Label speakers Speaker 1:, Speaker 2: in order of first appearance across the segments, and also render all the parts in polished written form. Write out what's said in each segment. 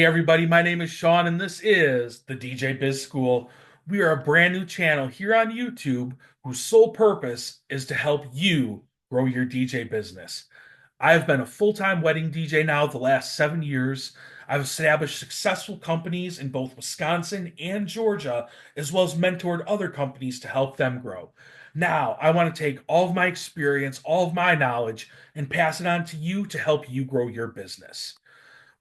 Speaker 1: everybody, my name is Sean and this is the DJ Biz School. We are a brand new channel here on YouTube whose sole purpose is to help you grow your DJ business. I have been a full-time wedding DJ now the last 7 years. I've established successful companies in both Wisconsin and Georgia, as well as mentored other companies to help them grow. Now, I want to take all of my experience, all of my knowledge, and pass it on to you to help you grow your business.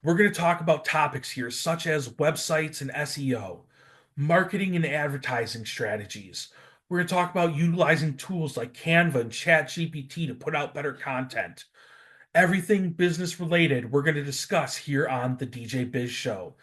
Speaker 1: We're going to talk about topics here such as websites and SEO, marketing and advertising strategies. We're going to talk about utilizing tools like Canva and ChatGPT to put out better content. Everything business related, we're going to discuss here on the DJ Biz Show.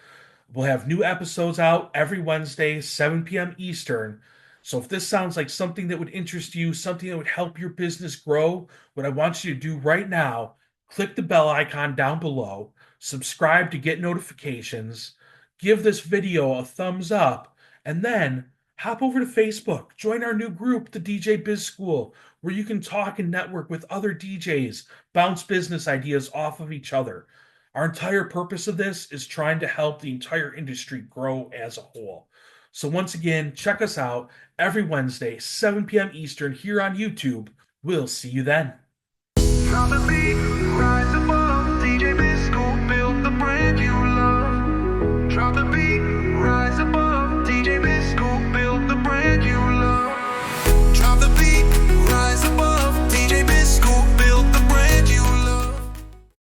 Speaker 1: We'll have new episodes out every Wednesday, 7 p.m. Eastern. So if this sounds like something that would interest you, something that would help your business grow, what I want you to do right now, click the bell icon down below, subscribe to get notifications, give this video a thumbs up, and then hop over to Facebook. Join our new group, the DJ Biz School, where you can talk and network with other DJs, bounce business ideas off of each other. Our entire purpose of this is trying to help the entire industry grow as a whole. So once again, check us out every Wednesday, 7 p.m. Eastern here on YouTube. We'll see you then.